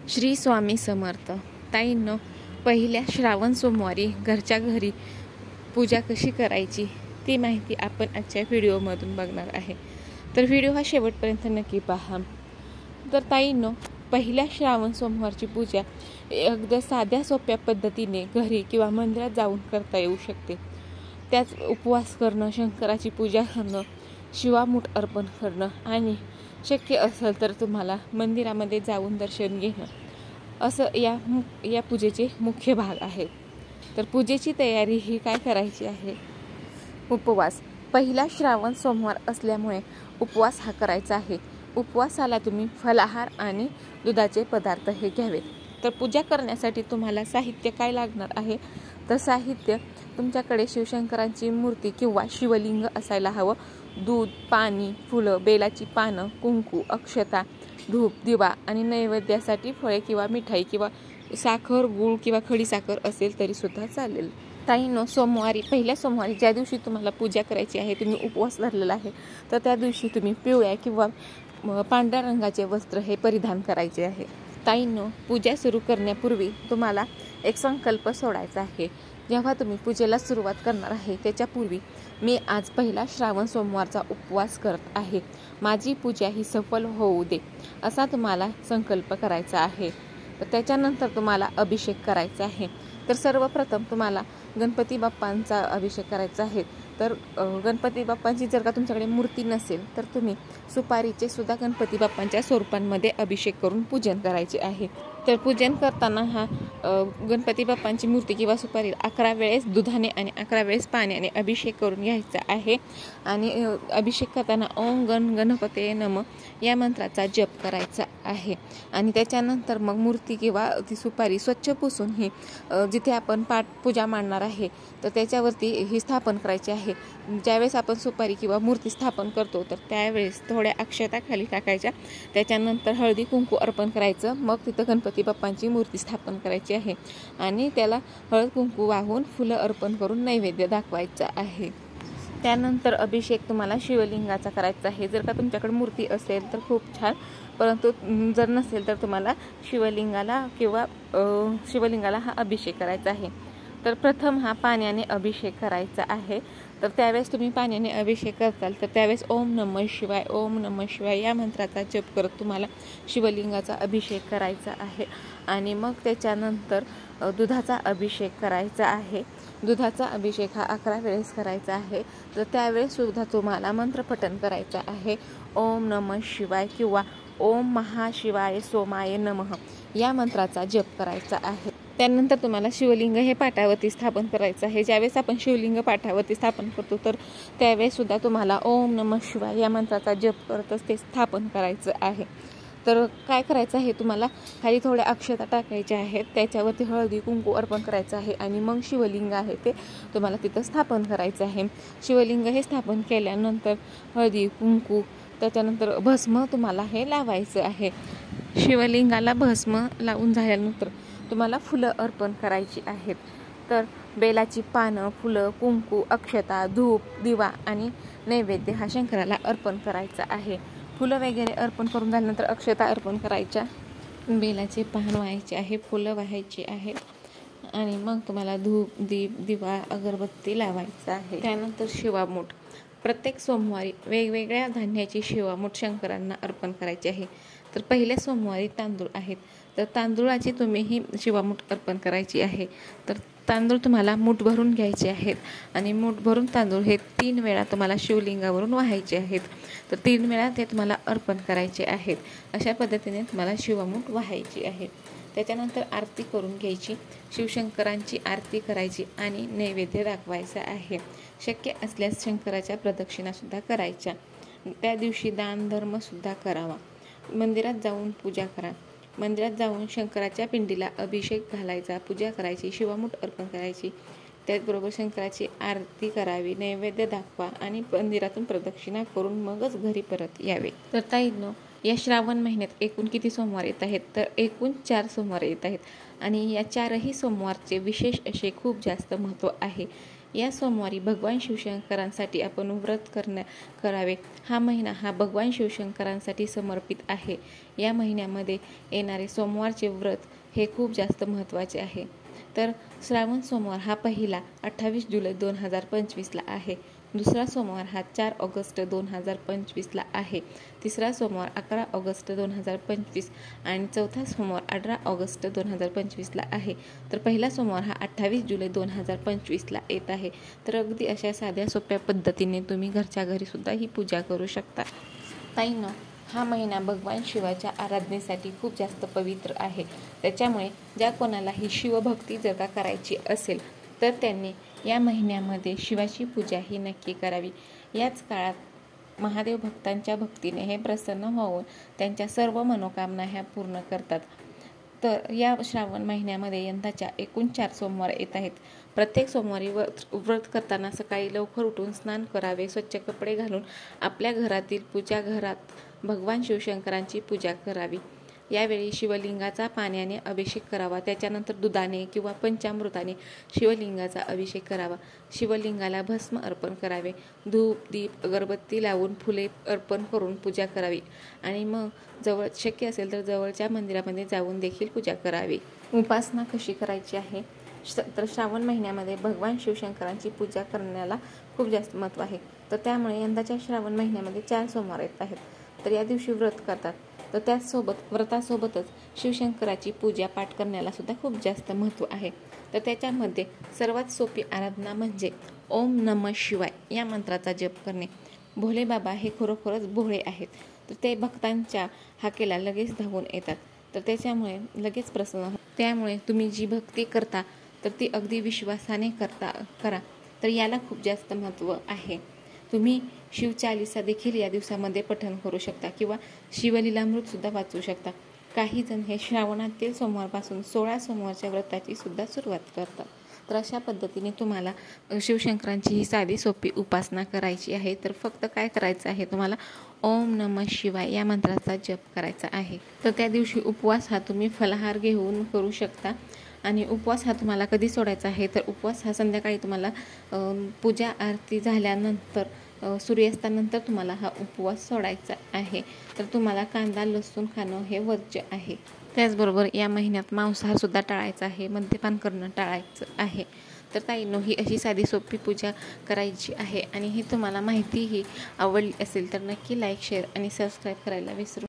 श्री स्वामी समर्थ. ताईंनो, पहिल्या श्रावण सोमवारी घरच्या घरी पूजा कशी करायची ती माहिती आपण आजच्या व्हिडिओमधून बघणार आहे. तर व्हिडिओ हा शेवटपर्यंत नक्की पहा. तर ताईंनो, पहिल्या श्रावण सोमवारची पूजा अगदी साध्या सोप्या पद्धतीने घरी किंवा मंदिरात जाऊन करता येऊ शकते. त्याच उपवास करणं, शंकराची पूजा करणं, शिवामूठ अर्पण करणं आणि शक्य असेल तर तुम्हाला मंदिरामध्ये जाऊन दर्शन घेणं असं या पूजेचे मुख्य भाग आहेत. तर पूजेची तयारी ही काय करायची आहे? उपवास. पहिला श्रावण सोमवार असल्यामुळे उपवास हा करायचा आहे. उपवासाला तुम्ही फलाहार आणि दुधाचे पदार्थ हे घ्यावेत. तर पूजा करण्यासाठी तुम्हाला साहित्य काय लागणार आहे? तर साहित्य तुमच्याकडे शिवशंकरांची मूर्ती किंवा शिवलिंग असायला हवं. दूध, पाणी, फुलं, बेलाची पानं, कुंकू, अक्षता, धूप, दिवा आणि नैवेद्यासाठी फळे किंवा मिठाई किंवा साखर, गूळ किंवा खडीसाखर असेल तरी सुद्धा चालेल. ताईंनो, पहिल्या सोमवारी ज्या दिवशी तुम्हाला पूजा करायची आहे, तुम्ही उपवास धरलेला आहे, तर त्या दिवशी तुम्ही पिवळ्या किंवा पांढऱ्या रंगाचे वस्त्र हे परिधान करायचे आहे. ताईंनो, पूजा सुरू करण्यापूर्वी तुम्हाला एक संकल्प सोडायचा आहे. जेव्हा तुम्ही पूजेला सुरुवात करणार आहे त्याच्यापूर्वी मी आज पहिला श्रावण सोमवारचा उपवास करत आहे, माझी पूजा ही सफल होऊ दे, असा तुम्हाला संकल्प करायचा आहे. तर त्याच्यानंतर तुम्हाला अभिषेक करायचा आहे. तर सर्वप्रथम तुम्हाला गणपती बाप्पांचा अभिषेक करायचा आहे. तर गणपती बाप्पांची जर का तुमच्याकडे मूर्ती नसेल तर तुम्ही सुपारीचे सुद्धा गणपती बाप्पांच्या स्वरूपांमध्ये अभिषेक करून पूजन करायचे आहे. तर पूजन करताना हा गणपती बाप्पांची मूर्ती किंवा सुपारी 11 वेळेस दुधाने आणि 11 वेळेस पाण्याने अभिषेक करून घ्यायचा आहे. आणि अभिषेक करताना ओम गण गणपते नमः या मंत्राचा जप करायचा आहे. आणि त्याच्यानंतर मग मूर्ती किंवा ती सुपारी स्वच्छ पुसून ही जिथे आपण पूजा मांडणार आहे तर त्याच्यावरती ही स्थापन करायची आहे. ज्यावेळेस आपण सुपारी किंवा मूर्ती स्थापन करतो तर त्यावेळेस थोड्या अक्षता खाली टाकायच्या, त्याच्यानंतर हळदी कुंकू अर्पण करायचं. मग तिथं गणपती बाप्पांची मूर्ती स्थापन करायची आहे आणि त्याला हळद कुंकू वाहून फुलं अर्पण करून नैवेद्य दाखवायचं आहे. त्यानंतर अभिषेक तुम्हाला शिवलिंगाचा करायचा आहे. जर का तुमच्याकडे मूर्ती असेल तर खूप छान, परंतु जर नसेल तर तुम्हाला शिवलिंगाला हा अभिषेक करायचा आहे. तर प्रथम हा पाण्याने अभिषेक करायचा आहे. तर त्यावेळेस तुम्ही पाण्याने अभिषेक करताल तर त्यावेळेस ओम नमः शिवाय, ओम नमः शिवाय या मंत्राचा जप करत तुम्हाला शिवलिंगाचा अभिषेक करायचा आहे. आणि मग त्याच्यानंतर दुधाचा अभिषेक करायचा आहे. दुधाचा अभिषेक हा 11 वेळेस करायचा आहे. तर त्यावेळेस सुद्धा तुम्हाला मंत्रपठण करायचं आहे. ओम नमः शिवाय किंवा ओम महाशिवाय सोमाय नमः या मंत्राचा जप करायचा आहे. त्यानंतर तुम्हाला शिवलिंग हे पाटावरती स्थापन करायचं आहे. ज्यावेळेस आपण शिवलिंग पाटावरती स्थापन करतो तर त्यावेळेस सुद्धा तुम्हाला ओम नमः शिवाय या मंत्राचा जप करतच ते स्थापन करायचं आहे. तर काय करायचं आहे, तुम्हाला खाली थोड्या अक्षता टाकायच्या आहेत, त्याच्यावरती हळदी कुंकू अर्पण करायचं आहे आणि मग शिवलिंग आहे ते तुम्हाला तिथं स्थापन करायचं आहे. शिवलिंग हे स्थापन केल्यानंतर हळदी कुंकू, त्याच्यानंतर भस्म तुम्हाला हे लावायचं आहे. शिवलिंगाला भस्म लावून झाल्यानंतर तुम्हाला फुलं अर्पण करायची आहेत. तर बेलाची पानं, फुलं, कुंकू, अक्षता, धूप, दिवा आणि नैवेद्य हा शंकराला अर्पण करायचा आहे. फुलं वगैरे अर्पण करून झाल्यानंतर अक्षता अर्पण करायच्या, बेलाचे पान व्हायचे आहे, फुलं व्हायची आहेत आणि मग तुम्हाला धूप, दीप, दिवा, अगरबत्ती लावायचं आहे. त्यानंतर शिवामूठ. प्रत्येक सोमवारी वेगवेगळ्या धान्याची शिवामूठ शंकरांना अर्पण करायची आहे. तर पहिल्या सोमवारी तांदूळ आहेत, तर तांदूळाची तुम्ही ही शिवामूठ अर्पण करायची आहे. तर तांदूळ तुम्हाला मूठ भरून घ्यायचे आहेत आणि मूठ भरून तांदूळ हे 3 वेळा तुम्हाला शिवलिंगावरून वाहायचे आहेत. तर 3 वेळा ते तुम्हाला अर्पण करायचे आहेत. अशा पद्धतीने तुम्हाला शिवमूठ वाहायची आहे. त्याच्यानंतर आरती करून घ्यायची, शिवशंकरांची आरती करायची आणि नैवेद्य दाखवायचा आहे. शक्य असल्यास शंकराच्या प्रदक्षिणासुद्धा करायच्या. त्या दिवशी दान धर्मसुद्धा करावा. मंदिरात जाऊन पूजा करा. मंदिरात जाऊन शंकराच्या पिंडीला अभिषेक घालायचा, पूजा करायची, शिवामूठ अर्पण करायची, त्याचबरोबर शंकराची आरती करावी, नैवेद्य दाखवा आणि मंदिरातून प्रदक्षिणा करून मगच घरी परत यावे. तर ताईंनो, या श्रावण महिन्यात एकूण किती सोमवार येत आहेत? तर एकूण 4 सोमवार येत आहेत आणि या 4ही सोमवारचे विशेष असे खूप जास्त महत्त्व आहे. या सोमवारी भगवान शिवशंकरांसाठी आपण व्रत करावे। हा महिना हा भगवान शिवशंकरांसाठी समर्पित आहे। या महिन्यामध्ये येणारे सोमवारचे व्रत हे खूप जास्त महत्त्वाचे आहे। तर श्रावण सोमवार हा पहिला 28 जुलै 2025ला आहे। दुसरा सोमवार हा 4 ऑगस्ट 2025ला आहे। तिसरा सोमवार 11 ऑगस्ट 2025 आणि चौथा सोमवार 18 ऑगस्ट 2025ला आहे। तर पहिला सोमवार हा 28 जुलै 2025ला येत आहे। तर अगदी अशा साध्या सोप्या पद्धतीने तुम्ही घरच्या घरी सुद्धा ही पूजा करू शकता। ताईंनो, हा महिना भगवान शिवाच्या आराधनेसाठी खूप जास्त पवित्र आहे। त्याच्यामुळे ज्या कोणाला ही शिवभक्ती जर का करायची असेल तर त्यांनी या महिन्यामध्ये शिवाची पूजा ही नक्की करावी। याच काळात महादेव भक्तांच्या भक्तीने हे प्रसन्न होऊन त्यांच्या सर्व मनोकामना ह्या पूर्ण करतात। तर या श्रावण महिन्यामध्ये यंदाच्या एकूण 4 सोमवार येत आहेत। प्रत्येक सोमवारी व्रत करताना सकाळी लवकर उठून स्नान करावे, स्वच्छ कपडे घालून आपल्या घरातील पूजा घरात भगवान शिवशंकरांची पूजा करावी। यावेळी शिवलिंगाचा पाण्याने अभिषेक करावा, त्याच्यानंतर दुधाने किंवा पंचामृताने शिवलिंगाचा अभिषेक करावा। शिवलिंगाला भस्म अर्पण करावे, धूप दीप अगरबत्ती लावून फुले अर्पण करून पूजा करावी आणि मग शक्य असेल तर जवळच्या मंदिरामध्ये जाऊन देखील पूजा करावी। उपासना कशी करायची आहे तर श्रावण महिन्यामध्ये भगवान शिवशंकरांची पूजा करण्याला खूप जास्त महत्त्व आहे। तर त्यामुळे यंदाच्या श्रावण महिन्यामध्ये 4 सोमवार येत आहेत। तर या दिवशी व्रत करतात, तर त्याचसोबत व्रतासोबतच शिवशंकराची पूजा पाठ करण्याला सुद्धा खूप जास्त महत्त्व आहे। तर त्याच्यामध्ये सर्वात सोपी आराधना म्हणजे ओम नमः शिवाय या मंत्राचा जप करणे। भोले बाबा हे खरोखरच भोळे आहेत, तर ते भक्तांच्या हाकेला लगेच धावून येतात, तर त्याच्यामुळे लगेच प्रसन्न त्यामुळे तुम्ही जी भक्ती करता तर ती अगदी विश्वासाने करा। तर याला खूप जास्त महत्त्व आहे। तुम्ही शिवचालीसा देखील या दिवसामध्ये पठण करू शकता किंवा शिवलीलामृत सुद्धा वाचू शकता। काही जण हे श्रावणातील सोमवारपासून 16 सोमवारच्या व्रताची सुद्धा सुरुवात करतात। तर अशा पद्धतीने तुम्हाला शिवशंकरांची ही साधी सोपी उपासना करायची आहे। तर फक्त काय करायचं आहे, तुम्हाला ओम नमः शिवाय या मंत्राचा जप करायचा आहे। तर त्या दिवशी उपवास हा तुम्ही फलाहार घेऊन करू शकता आणि उपवास हा तुम्हाला कधी सोडायचा आहे तर उपवास हा संध्याकाळी तुम्हाला पूजा आरती झाल्यानंतर सूर्यास्तानंतर तुम्हाला हा उपवास सोडायचा आहे। तर तुम्हाला कांदा लसूण खाणं हे वर्ज्य आहे। त्याचबरोबर या महिन्यात मांसाहार सुद्धा टाळायचा आहे, मद्यपान करणं टाळायचं आहे। तर ताईंनो, ही अशी साधी सोपी पूजा करायची आहे आणि ही तुम्हाला माहिती ही आवडली असेल तर नक्की लाईक शेअर आणि सबस्क्राईब करायला विसरू